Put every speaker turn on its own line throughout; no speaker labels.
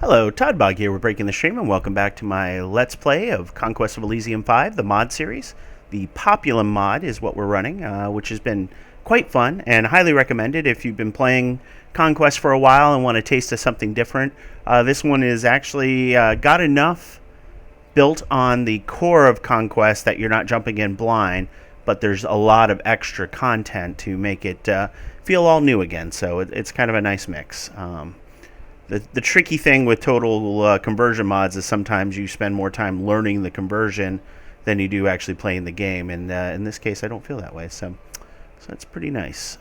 Hello, Toddbog here. We're breaking the stream, and welcome back to my Let's Play of Conquest of Elysium 5, the mod series. The Populum mod is what we're running, which has been quite fun and highly recommended if you've been playing Conquest for a while and want a taste of something different. This one is actually got enough built on the core of Conquest that you're not jumping in blind, but there's a lot of extra content to make it feel all new again, so it's kind of a nice mix. The tricky thing with total conversion mods is sometimes you spend more time learning the conversion than you do actually playing the game, and in this case I don't feel that way, so that's pretty nice.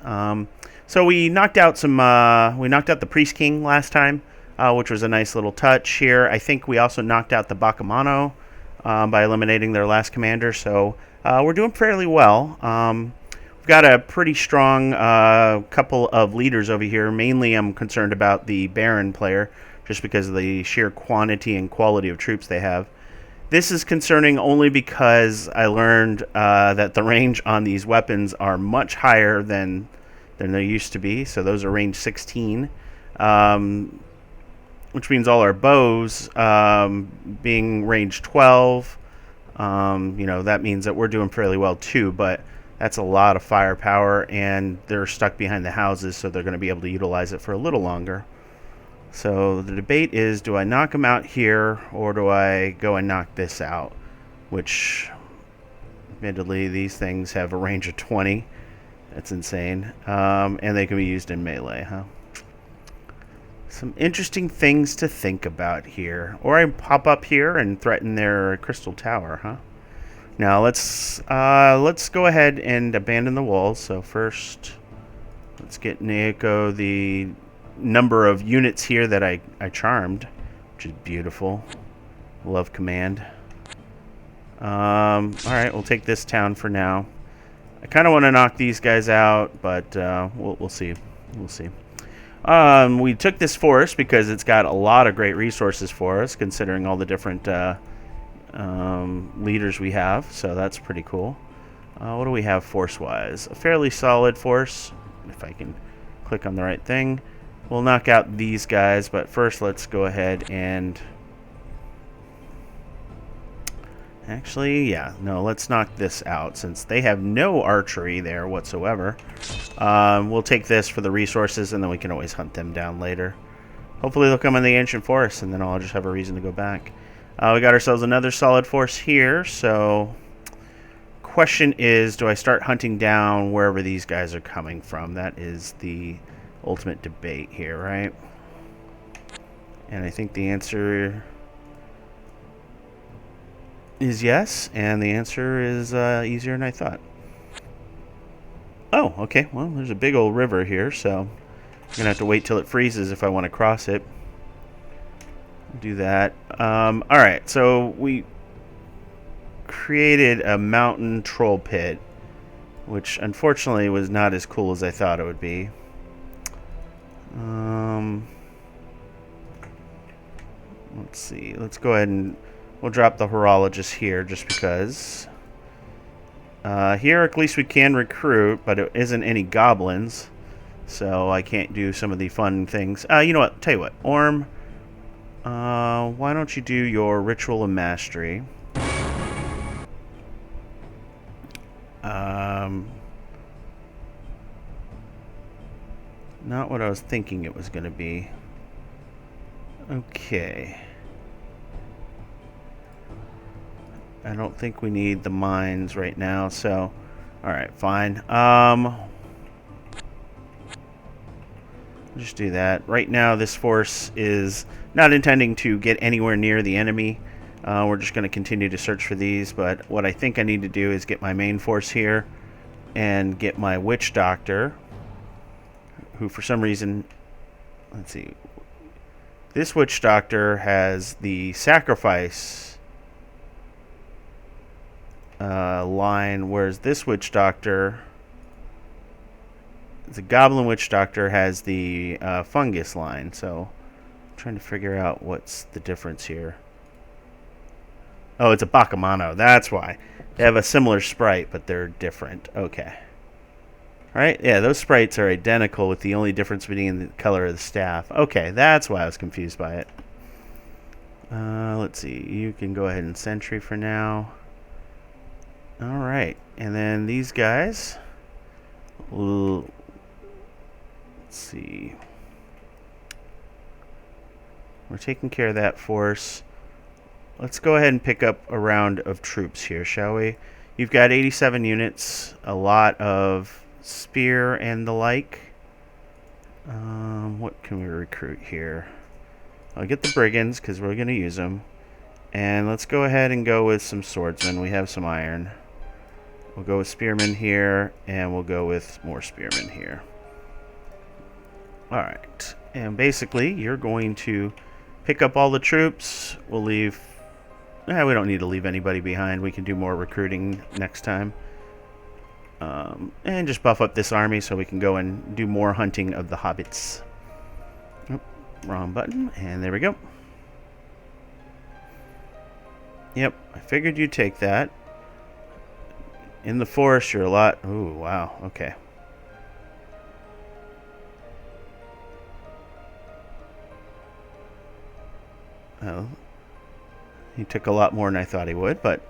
So we knocked out the Priest King last time, which was a nice little touch here. I think we also knocked out the Baccamano by eliminating their last commander, so we're doing fairly well. We've got a pretty strong couple of leaders over here. Mainly I'm concerned about the Baron player, just because of the sheer quantity and quality of troops they have. This is concerning only because I learned that the range on these weapons are much higher than they used to be. So those are range 16, which means all our bows being range 12. That means that we're doing fairly well too, but that's a lot of firepower, and they're stuck behind the houses, so they're going to be able to utilize it for a little longer. So the debate is, do I knock them out here, or do I go and knock this out? Which, admittedly, these things have a range of 20. That's insane. And they can be used in melee, huh? Some interesting things to think about here. Or I pop up here and threaten their crystal tower, huh? Now let's go ahead and abandon the walls. So first, let's get Naoko the number of units here that I charmed, which is beautiful. Love command. All right, we'll take this town for now. I kind of want to knock these guys out, but we'll see. We'll see. We took this forest because it's got a lot of great resources for us, considering all the different leaders we have, so that's pretty cool. What do we have force-wise? A fairly solid force, if I can click on the right thing. We'll knock out these guys, but first let's go ahead and... Actually, yeah, no, let's knock this out, since they have no archery there whatsoever. We'll take this for the resources, and then we can always hunt them down later. Hopefully they'll come in the ancient forest, and then I'll just have a reason to go back. We got ourselves another solid force here, so question is, do I start hunting down wherever these guys are coming from? That is the ultimate debate here, right? And I think the answer is yes, and the answer is easier than I thought. Oh, okay, well, there's a big old river here, so I'm going to have to wait till it freezes if I want to cross it. Do that. Alright, so we created a mountain troll pit, which unfortunately was not as cool as I thought it would be. Let's see. Let's go ahead and we'll drop the horologist here just because. Here at least we can recruit, but it isn't any goblins, so I can't do some of the fun things. You know what? Tell you what, Orm. Why don't you do your Ritual of Mastery? Not what I was thinking it was going to be. Okay. I don't think we need the mines right now, so... Alright, fine. Just do that. Right now, this force is not intending to get anywhere near the enemy. We're just going to continue to search for these, but what I think I need to do is get my main force here and get my witch doctor, who for some reason... Let's see. This witch doctor has the sacrifice line, whereas this witch doctor... The Goblin Witch Doctor has the fungus line, so I'm trying to figure out what's the difference here. Oh, it's a Baccamano, that's why. They have a similar sprite, but they're different. Okay. Alright, yeah, those sprites are identical with the only difference being the color of the staff. Okay, that's why I was confused by it. Let's see. You can go ahead and sentry for now. All right, and then these guys. Let's see. We're taking care of that force. Let's go ahead and pick up a round of troops here, shall we? You've got 87 units, a lot of spear and the like. What can we recruit here? I'll get the brigands because we're going to use them. And let's go ahead and go with some swordsmen. We have some iron. We'll go with spearmen here, and we'll go with more spearmen here. Alright, and basically you're going to pick up all the troops. We'll leave... we don't need to leave anybody behind. We can do more recruiting next time. And just buff up this army so we can go and do more hunting of the hobbits. Oh, wrong button, and there we go. Yep, I figured you'd take that. In the forest, you're a lot... ooh, wow, okay. Oh, he took a lot more than I thought he would, but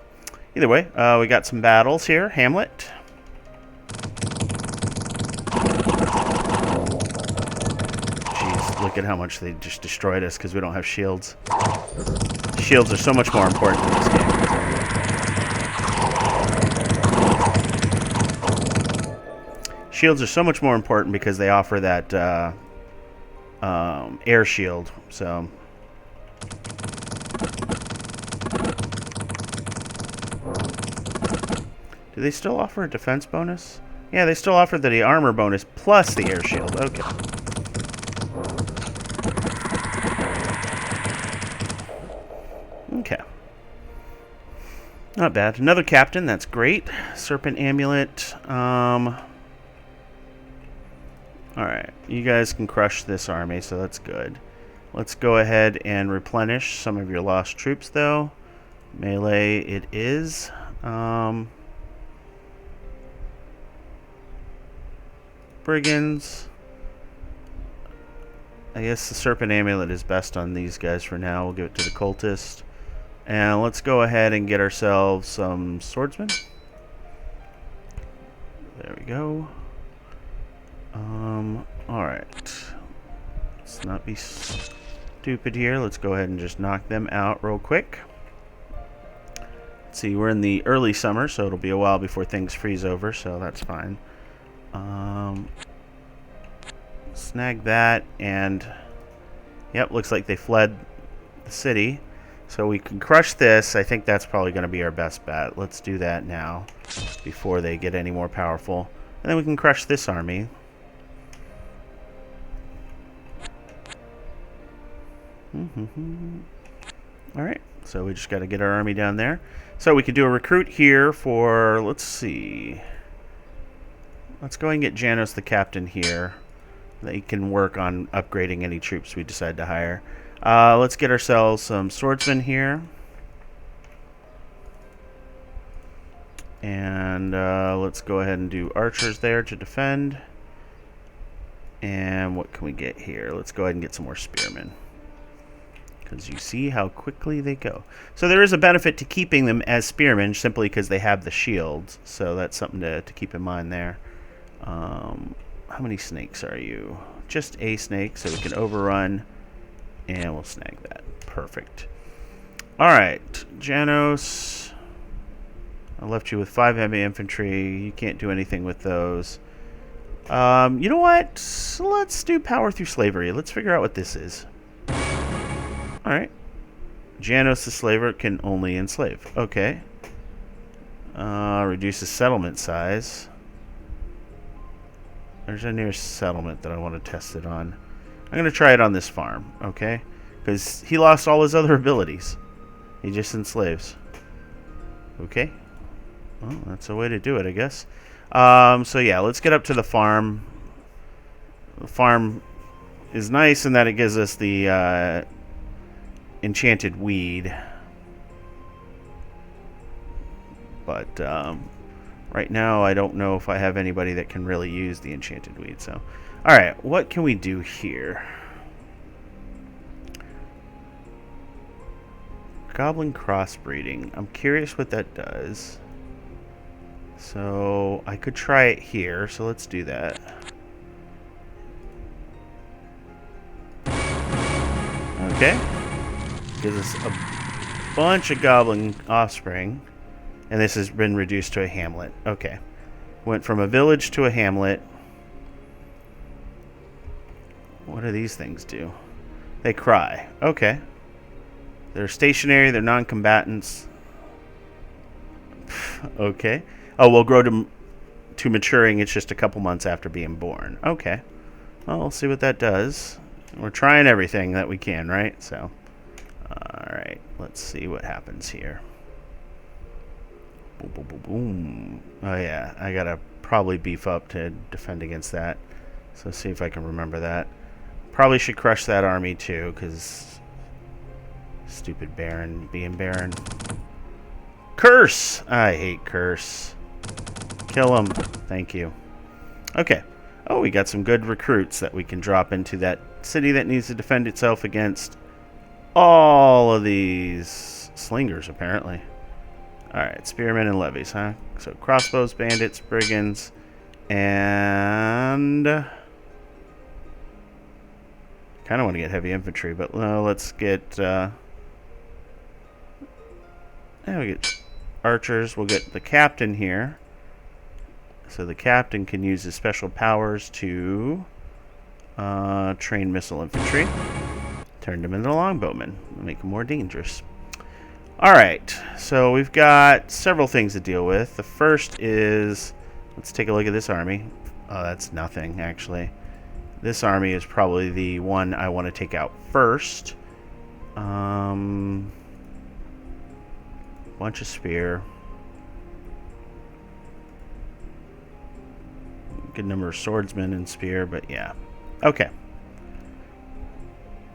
either way, we got some battles here. Hamlet. Jeez, look at how much they just destroyed us because we don't have shields. Shields are so much more important in this game. Shields are so much more important because they offer that air shield, so... do they still offer a defense bonus? Yeah, they still offer the armor bonus plus the air shield. Okay. Okay. Not bad. Another captain. That's great. Serpent amulet. Alright. You guys can crush this army, so that's good. Let's go ahead and replenish some of your lost troops, though. Melee it is. Brigands. I guess the Serpent Amulet is best on these guys for now. We'll give it to the Cultist. And let's go ahead and get ourselves some swordsmen. There we go. Alright. Let's not be stupid here. Let's go ahead and just knock them out real quick. Let's see, we're in the early summer, so it'll be a while before things freeze over, so that's fine. Snag that, and yep, looks like they fled the city. So we can crush this. I think that's probably going to be our best bet. Let's do that now before they get any more powerful. And then we can crush this army. Alright, so we just got to get our army down there. So we could do a recruit here for, let's see. Let's go and get Janos the captain here. They can work on upgrading any troops we decide to hire. Let's get ourselves some swordsmen here. And let's go ahead and do archers there to defend. And what can we get here? Let's go ahead and get some more spearmen. Because you see how quickly they go. So there is a benefit to keeping them as spearmen simply because they have the shields. So that's something to keep in mind there. How many snakes are you? Just a snake, so we can overrun, and we'll snag that. Perfect. Alright, Janos. I left you with 5 heavy infantry. You can't do anything with those. You know what? Let's do power through slavery. Let's figure out what this is. Alright. Janos the slaver can only enslave. Okay. Reduces settlement size. There's a nearest settlement that I want to test it on. I'm going to try it on this farm, okay? Because he lost all his other abilities. He just enslaves. Okay. Well, that's a way to do it, I guess. So yeah, let's get up to the farm. The farm is nice in that it gives us the enchanted weed. But right now, I don't know if I have anybody that can really use the enchanted weed. So, all right, what can we do here? Goblin Crossbreeding. I'm curious what that does. So I could try it here, so let's do that. Okay. Gives us a bunch of goblin offspring. And this has been reduced to a hamlet. Okay. Went from a village to a hamlet. What do these things do? They cry. Okay. They're stationary. They're non-combatants. Okay. Oh, we'll grow to maturing. It's just a couple months after being born. Okay. Well, we'll see what that does. We're trying everything that we can, right? So, all right. Let's see what happens here. Boom, boom, boom, boom. Oh, yeah. I got to probably beef up to defend against that. So, see if I can remember that. Probably should crush that army, too, because stupid Baron being Baron. Curse! I hate Curse. Kill him. Thank you. Okay. Oh, we got some good recruits that we can drop into that city that needs to defend itself against all of these slingers, apparently. Alright, spearmen and levies, huh? So crossbows, bandits, brigands, and kind of want to get heavy infantry, but let's get we get archers. We'll get the captain here. So the captain can use his special powers to train missile infantry. Turn them into longbowmen. Make them more dangerous. Alright, so we've got several things to deal with. The first is, let's take a look at this army. Oh, that's nothing, actually. This army is probably the one I want to take out first. Bunch of spear. Good number of swordsmen and spear, but yeah. Okay.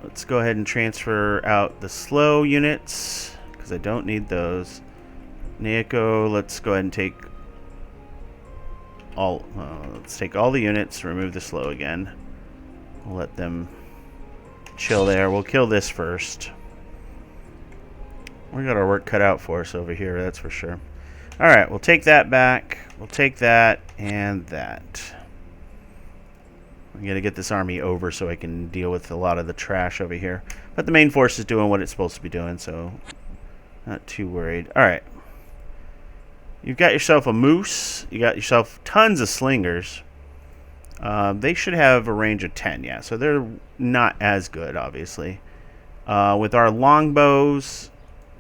Let's go ahead and transfer out the slow units, because I don't need those. Neoko, let's go ahead and take all the units, remove the slow again. We'll let them chill there. We'll kill this first. We got our work cut out for us over here, that's for sure. Alright, we'll take that back. We'll take that and that. I'm going to get this army over so I can deal with a lot of the trash over here. But the main force is doing what it's supposed to be doing, so not too worried. Alright. You've got yourself a moose. You got yourself tons of slingers. They should have a range of 10, yeah. So they're not as good, obviously. With our longbows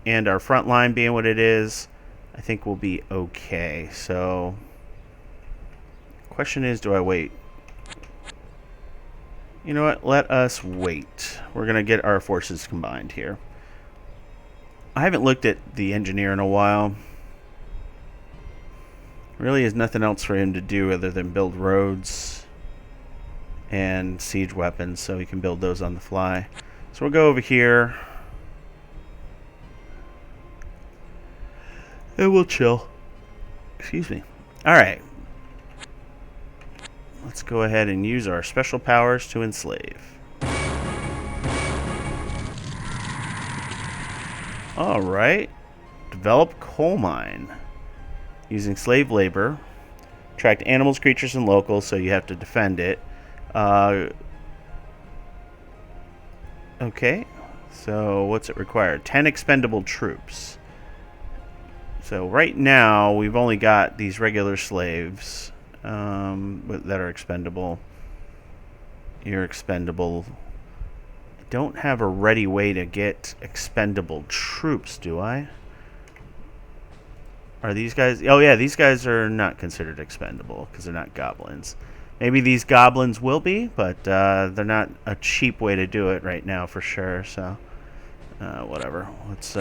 and our front line being what it is, I think we'll be okay. So, question is, do I wait? You know what? Let us wait. We're going to get our forces combined here. I haven't looked at the engineer in a while. Really is nothing else for him to do other than build roads and siege weapons, so he can build those on the fly. So we'll go over here. And we'll chill. Excuse me. Alright. Let's go ahead and use our special powers to enslave. Alright. Develop coal mine. Using slave labor. Attract animals, creatures, and locals, so you have to defend it. Okay. So what's it require? 10 expendable troops. So right now, we've only got these regular slaves that are expendable. You're expendable. I don't have a ready way to get expendable troops, do I? Are these guys... Oh, yeah, these guys are not considered expendable because they're not goblins. Maybe these goblins will be, but they're not a cheap way to do it right now for sure. So, whatever. Let's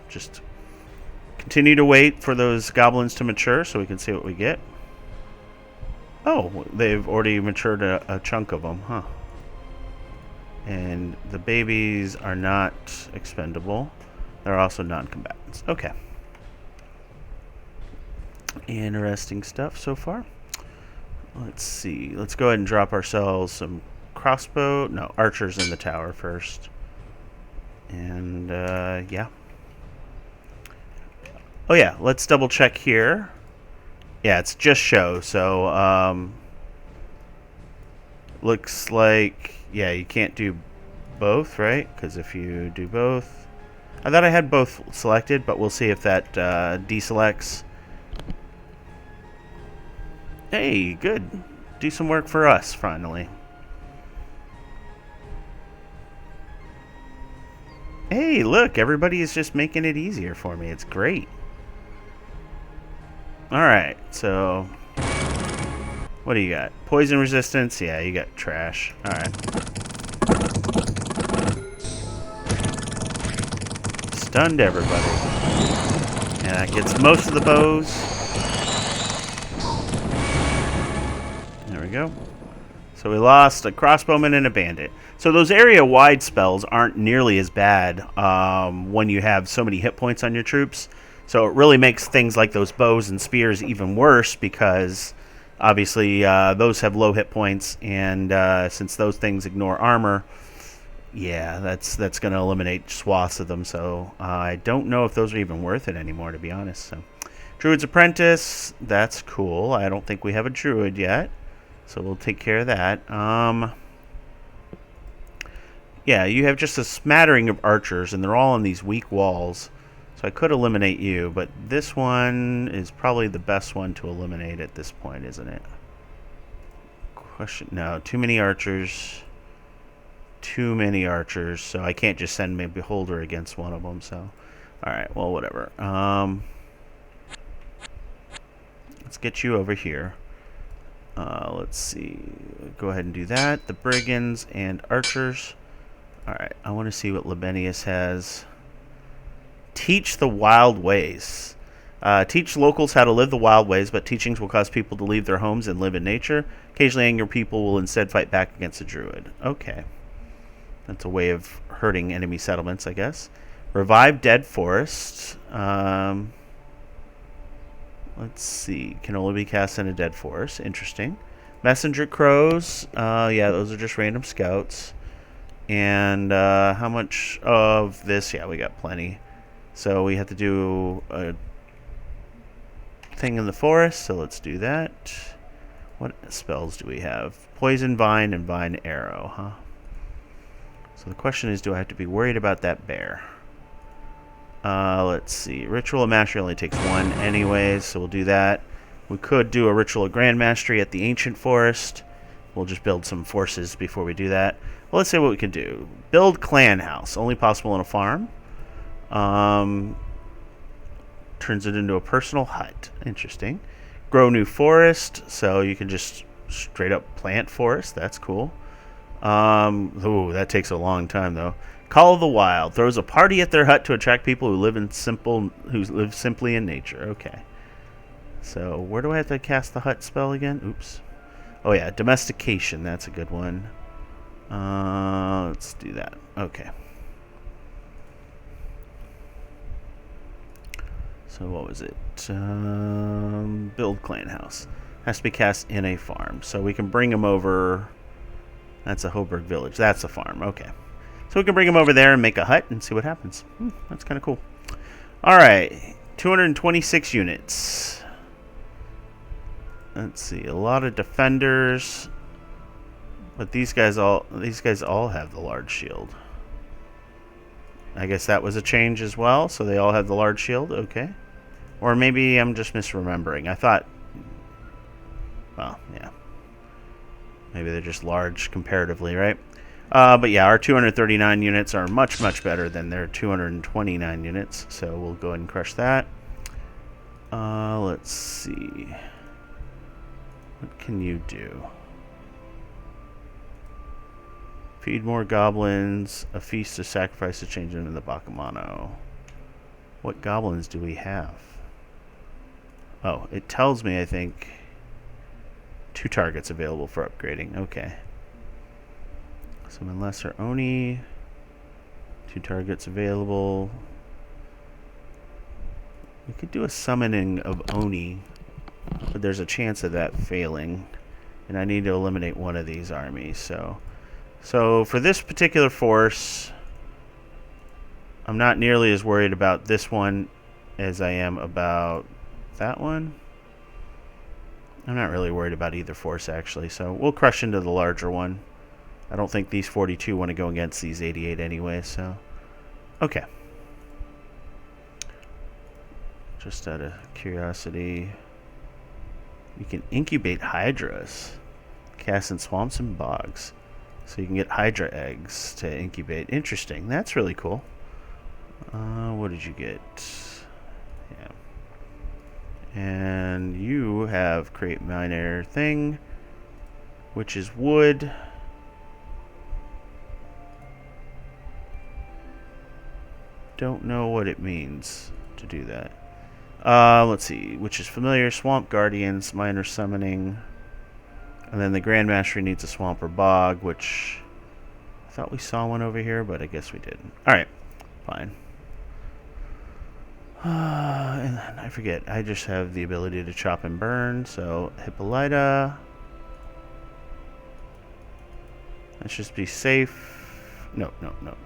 just... continue to wait for those goblins to mature so we can see what we get. Oh, they've already matured a chunk of them, huh? And the babies are not expendable. They're also non-combatants. Okay. Interesting stuff so far. Let's see. Let's go ahead and drop ourselves some archers in the tower first. And, yeah. Oh yeah, let's double check here. Yeah, it's just show, so looks like, yeah, you can't do both, right? Because if you do both, I thought I had both selected, but we'll see if that deselects. Hey, good. Do some work for us, finally. Hey, look, everybody is just making it easier for me. It's great. Alright, so what do you got? Poison resistance? Yeah, you got trash. Alright. Stunned everybody. And that gets most of the bows. There we go. So we lost a crossbowman and a bandit. So those area-wide spells aren't nearly as bad when you have so many hit points on your troops. So it really makes things like those bows and spears even worse because obviously those have low hit points, and since those things ignore armor, yeah, that's going to eliminate swaths of them. So I don't know if those are even worth it anymore, to be honest. So Druid's Apprentice, that's cool. I don't think we have a Druid yet, so we'll take care of that. Yeah, you have just a smattering of archers, and they're all on these weak walls. So I could eliminate you, but this one is probably the best one to eliminate at this point, isn't it? No, too many archers. Too many archers, so I can't just send my Beholder against one of them, so... Alright, well, whatever. Let's get you over here. Let's see. Go ahead and do that. The Brigands and archers. Alright, I want to see what Libenius has. Teach the wild ways. Teach locals how to live the wild ways, but teachings will cause people to leave their homes and live in nature. Occasionally, angry people will instead fight back against a druid. Okay. That's a way of hurting enemy settlements, I guess. Revive dead forests. Let's see. Can only be cast in a dead forest. Interesting. Messenger crows. Yeah, those are just random scouts. And how much of this? Yeah, we got plenty. So we have to do a thing in the forest, so let's do that. What spells do we have? Poison Vine and Vine Arrow, huh? So the question is, do I have to be worried about that bear? Let's see. Ritual of Mastery only takes one anyways, so we'll do that. We could do a Ritual of Grand Mastery at the Ancient Forest. We'll just build some forces before we do that. Well, let's see what we can do. Build Clan House, only possible in a farm. Turns it into a personal hut. Interesting. Grow new forest, so you can just straight up plant forest. That's cool. Ooh, that takes a long time though. Call of the Wild throws a party at their hut to attract people who live simply in nature. Okay. So where do I have to cast the hut spell again? Oops. Oh yeah, domestication. That's a good one. Let's do that. Okay. So what was it? Build Clan House. Has to be cast in a farm. So we can bring them over. That's a Hoburg village. That's a farm. Okay. So we can bring them over there and make a hut and see what happens. That's kind of cool. All right. 226 units. Let's see. A lot of defenders. But these guys all have the large shield. I guess that was a change as well. So they all have the large shield. Okay. Or maybe I'm just misremembering. I thought... Well, yeah. Maybe they're just large comparatively, right? But yeah, our 239 units are much, much better than their 229 units. So we'll go ahead and crush that. Let's see. What can you do? Feed more goblins. A feast to sacrifice to change into the Bakamano. What goblins do we have? Oh, it tells me, I think, 2 targets available for upgrading. Okay. Summon Lesser Oni. 2 targets available. We could do a summoning of Oni, but there's a chance of that failing. And I need to eliminate one of these armies. So for this particular force, I'm not nearly as worried about this one as I am about that one. I'm not really worried about either force, actually, so we'll crush into the larger one. I don't think these 42 want to go against these 88 anyway, so... Okay. Just out of curiosity... You can incubate hydras. Cast in swamps and bogs. So you can get hydra eggs to incubate. Interesting. That's really cool. What did you get? Yeah. And you have create minor thing, which is wood. Don't know what it means to do that. Let's see, which is familiar, swamp guardians, minor summoning, and then the Grand Mastery needs a swamp or bog, which I thought we saw one over here, but I guess we didn't. Alright, fine. And then I forget, I just have the ability to chop and burn, so Hippolyta. Let's just be safe. No,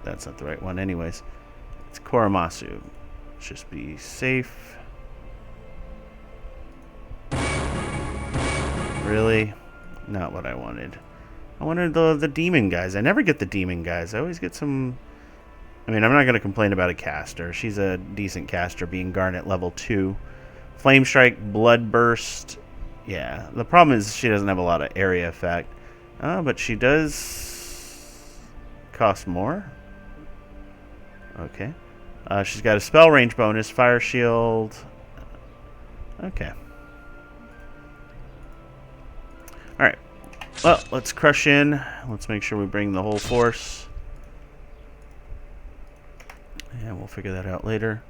that's not the right one anyways. It's Koramasu. Let's just be safe. Really? Not what I wanted. I wanted the demon guys. I never get the demon guys. I always get some... I mean, I'm not going to complain about a caster. She's a decent caster, being Garnet level 2. Flame Strike, Blood Burst. Yeah, the problem is she doesn't have a lot of area effect. But she does cost more. Okay. She's got a spell range bonus, Fire Shield. Okay. Alright. Well, let's crush in. Let's make sure we bring the whole force. Yeah, we'll figure that out later.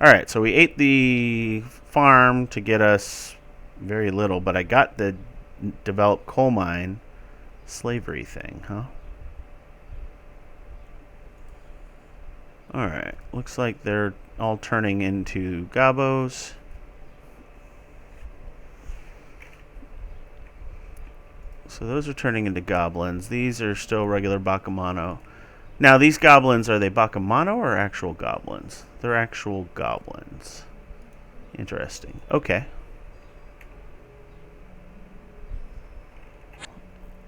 Alright, so we ate the farm to get us very little, but I got the developed coal mine slavery thing, huh? Alright, looks like they're all turning into gobos. So those are turning into goblins. These are still regular Bakumano. Now, these goblins, are they Bakumano or actual goblins? They're actual goblins. Interesting. Okay.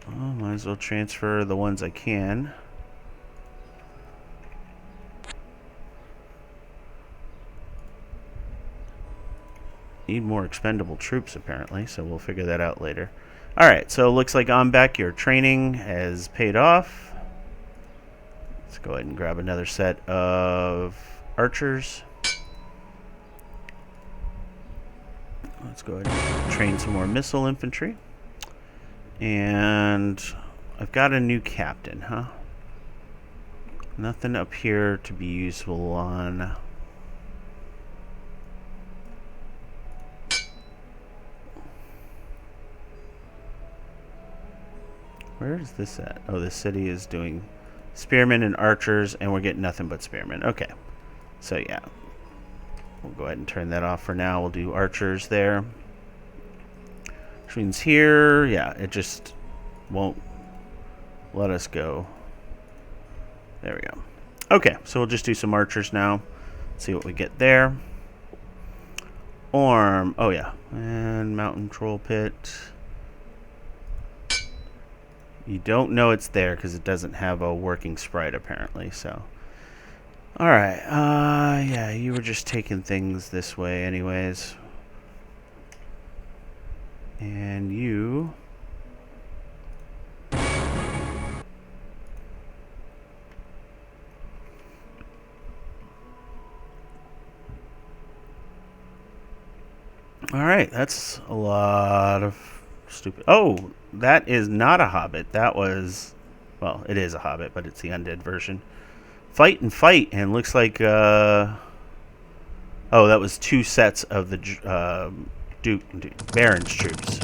Well, might as well transfer the ones I can. Need more expendable troops, apparently, so we'll figure that out later. Alright, so it looks like Ombek, your training has paid off. Let's go ahead and grab another set of archers. Let's go ahead and train some more missile infantry. And I've got a new captain, huh? Nothing up here to be useful on... Where is this at? Oh, this city is doing spearmen and archers, and we're getting nothing but spearmen. Okay. So, yeah. We'll go ahead and turn that off for now. We'll do archers there. Which means here, yeah, it just won't let us go. There we go. Okay, so we'll just do some archers now. See what we get there. Orm. Oh, yeah. And mountain troll pit. You don't know it's there because it doesn't have a working sprite, apparently, so. Alright, yeah, you were just taking things this way anyways. And you... Alright, that's a lot of stupid... Oh! That is not a hobbit. That was... Well, it is a hobbit, but it's the undead version. Fight and fight, and looks like... Oh, that was 2 sets of the Baron's troops.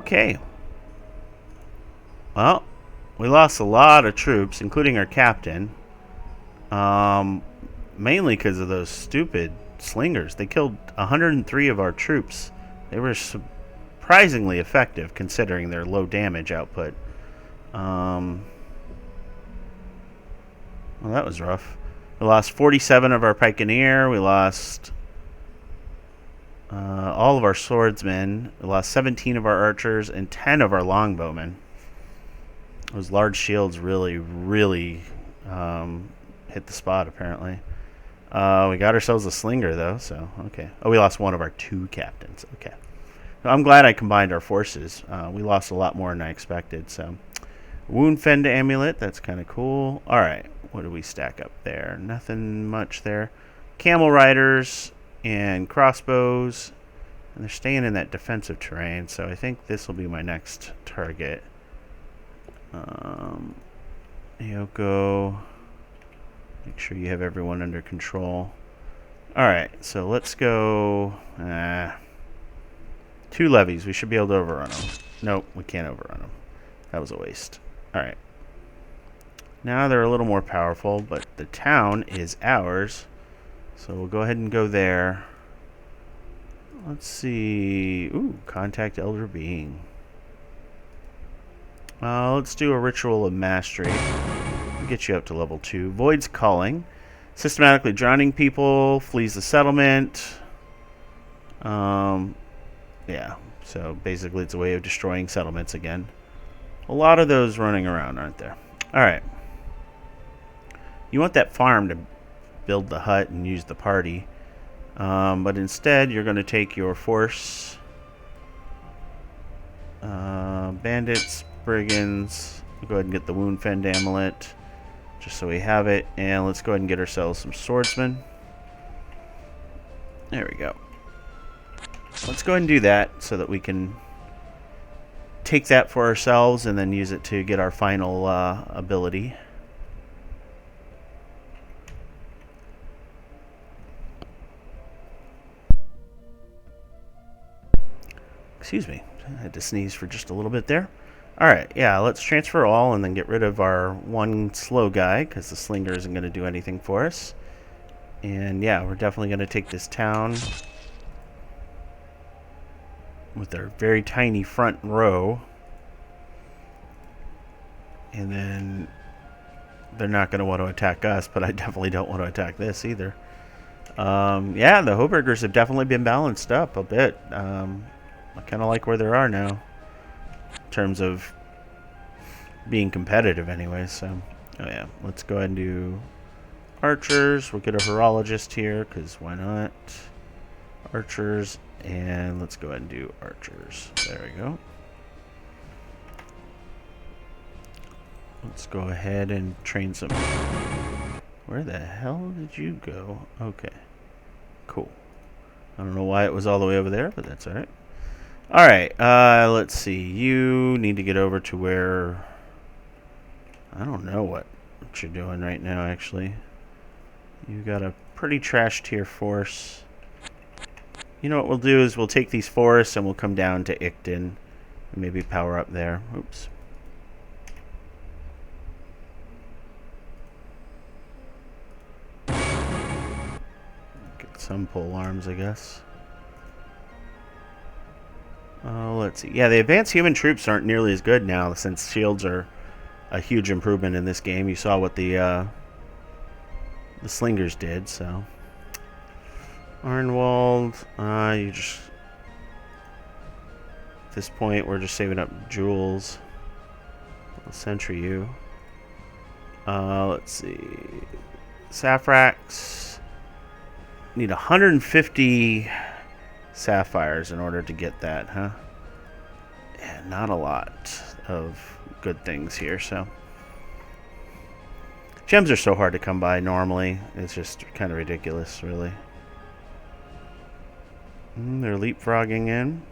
Okay. Well, we lost a lot of troops, including our captain. Mainly because of those stupid slingers. They killed 103 of our troops. They were surprisingly effective considering their low damage output. Well, that was rough. We lost 47 of our pikeneer. We lost all of our swordsmen. We lost 17 of our archers and 10 of our longbowmen. Those large shields really hit the spot, apparently. We got ourselves a slinger, though, so, okay. Oh, we lost one of our 2 captains. Okay. I'm glad I combined our forces. We lost a lot more than I expected, so. Wound Fend Amulet, that's kind of cool. All right, what do we stack up there? Nothing much there. Camel Riders and crossbows. And they're staying in that defensive terrain, so I think this will be my next target. Yoko. Make sure you have everyone under control. Alright, so let's go... 2 levies. We should be able to overrun them. Nope, we can't overrun them. That was a waste. Alright. Now they're a little more powerful, but the town is ours. So we'll go ahead and go there. Let's see... Ooh, contact Elder Being. Let's do a Ritual of Mastery. Get you up to level 2. Void's Calling. Systematically drowning people. Flees the settlement. Yeah. So basically it's a way of destroying settlements again. A lot of those running around, aren't there? Alright. You want that farm to build the hut and use the party. But instead you're going to take your force. Bandits, brigands. We'll go ahead and get the Wound Fend Amulet. Just so we have it. And let's go ahead and get ourselves some swordsmen. There we go. Let's go ahead and do that so that we can take that for ourselves and then use it to get our final ability. Excuse me. I had to sneeze for just a little bit there. Alright, yeah, let's transfer all and then get rid of our one slow guy because the slinger isn't going to do anything for us. And yeah, we're definitely going to take this town with their very tiny front row. And then they're not going to want to attack us, but I definitely don't want to attack this either. Yeah, the Hoburghers have definitely been balanced up a bit. I kind of like where they are now in terms of being competitive anyway. So, oh yeah, let's go ahead and do archers. We'll get a horologist here because why not? Archers, and let's go ahead and do archers. There we go. Let's go ahead and train some. Where the hell did you go? Okay, cool. I don't know why it was all the way over there, but that's all right. All right, let's see. You need to get over to where... I don't know what you're doing right now, actually. You got a pretty trash tier force. You know what we'll do is we'll take these forests and we'll come down to Ickton and maybe power up there. Oops. Get some pole arms, I guess. Let's see. Yeah, the advanced human troops aren't nearly as good now since shields are a huge improvement in this game. You saw what the slingers did, so. Arnwald, you just... At this point, we're just saving up jewels. I'll sentry you. Let's see. Saphrax. Need 150... sapphires in order to get that, huh? Yeah, not a lot of good things here, so. Gems are so hard to come by normally. It's just kind of ridiculous, really. They're leapfrogging in.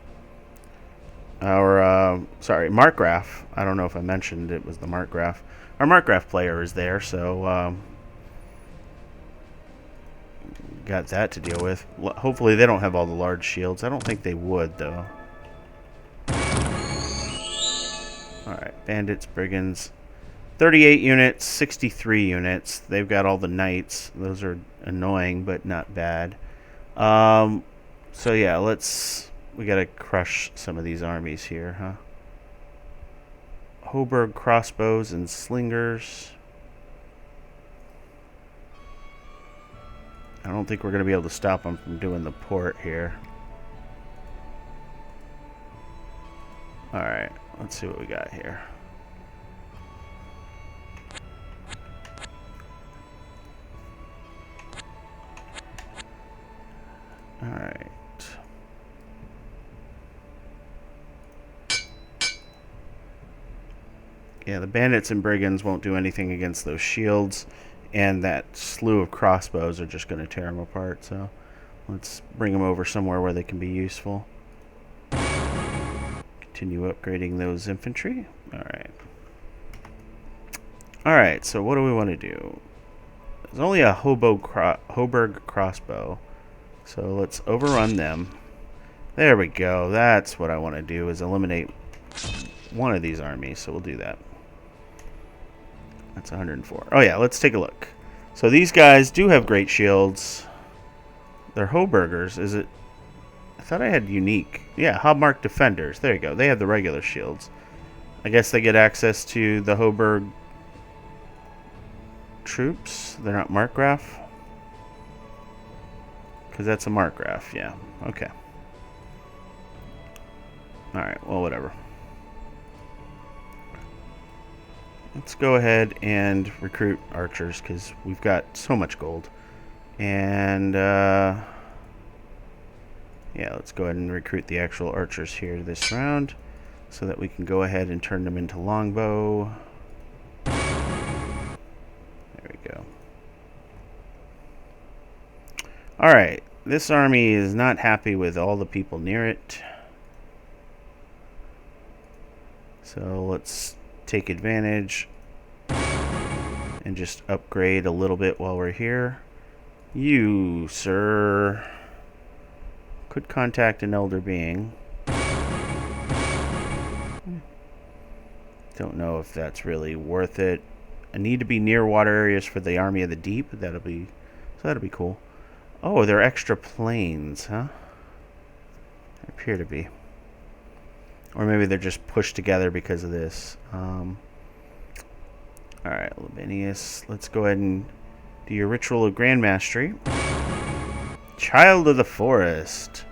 Our, sorry, Markgraf. I don't know if I mentioned it was the Markgraf. Our Markgraf player is there, so, got that to deal with. Hopefully they don't have all the large shields. I don't think they would, though. Bandits, Brigands. 38 units, 63 units. They've got all the knights. Those are annoying, but not bad. So yeah, we gotta crush some of these armies here, huh? Hoburg crossbows and slingers. I don't think we're gonna be able to stop them from doing the port here. Alright, let's see what we got here. Alright. Yeah, the bandits and brigands won't do anything against those shields, and that slew of crossbows are just going to tear them apart, so let's bring them over somewhere where they can be useful. Continue upgrading those infantry. Alright. Alright, so what do we want to do? There's only a Hoburg crossbow, so let's overrun them. There we go. That's what I want to do, is eliminate one of these armies, so we'll do that. That's 104. Oh yeah, let's take a look. So these guys do have great shields. They're Hoburghers. Is it? I thought I had unique. Yeah, Hobmark Defenders. There you go. They have the regular shields. I guess they get access to the Hoburg troops. They're not Markgraf. Because that's a Markgraf, yeah. Okay. Alright, well, whatever. Let's go ahead and recruit archers, because we've got so much gold. And, yeah, let's go ahead and recruit the actual archers here this round, so that we can go ahead and turn them into longbow. There we go. Alright, this army is not happy with all the people near it. So let's take advantage and just upgrade a little bit while we're here. You, sir, could contact an elder being. Don't know if that's really worth it. I need to be near water areas for the Army of the Deep. That'll be cool. Oh, they're extra planes, huh? They appear to be. Or maybe they're just pushed together because of this. Alright, Labinius. Let's go ahead and do your Ritual of Grand Mastery. Child of the Forest.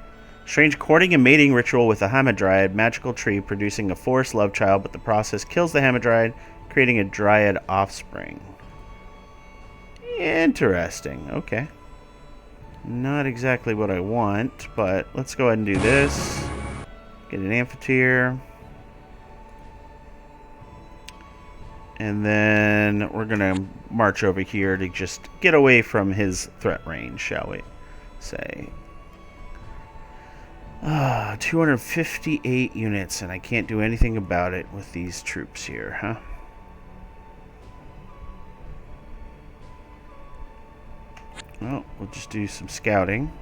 Strange courting and mating ritual with a Hamadryad magical tree producing a forest love child, but the process kills the Hamadryad, creating a Dryad offspring. Interesting. Okay. Not exactly what I want, but let's go ahead and do this. Get an amphitheater. And then we're going to march over here to just get away from his threat range, shall we say. 258 units, and I can't do anything about it with these troops here, huh? Well, we'll just do some scouting.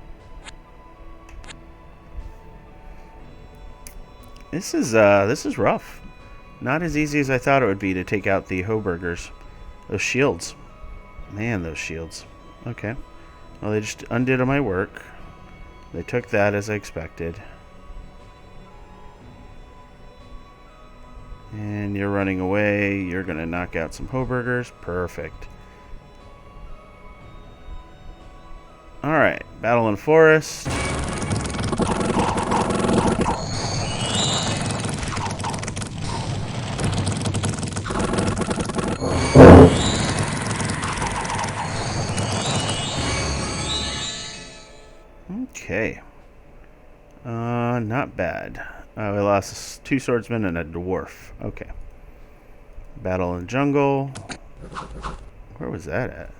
This is rough. Not as easy as I thought it would be to take out the Hoburghers. Those shields. Man, those shields. Okay. Well, they just undid my work. They took that as I expected. And you're running away. You're going to knock out some Hoburghers. Perfect. Alright. Battle in Forest. Okay. Not bad. We lost 2 swordsmen and a dwarf. Okay. Battle in Jungle. Where was that at?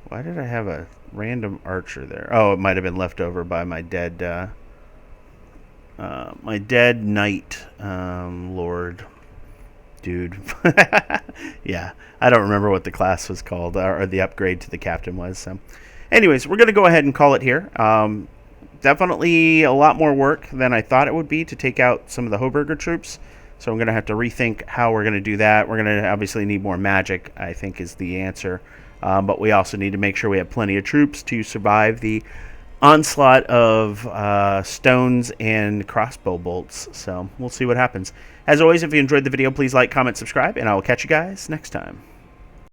Why did I have a random archer there? Oh, it might have been left over by my dead knight lord dude. Yeah, I don't remember what the class was called, or the upgrade to the captain was. So, anyways, we're going to go ahead and call it here. Definitely a lot more work than I thought it would be to take out some of the Hoburger troops. So I'm going to have to rethink how we're going to do that. We're going to obviously need more magic, I think, is the answer. But we also need to make sure we have plenty of troops to survive the onslaught of stones and crossbow bolts. So we'll see what happens. As always, if you enjoyed the video, please like, comment, subscribe, and I will catch you guys next time.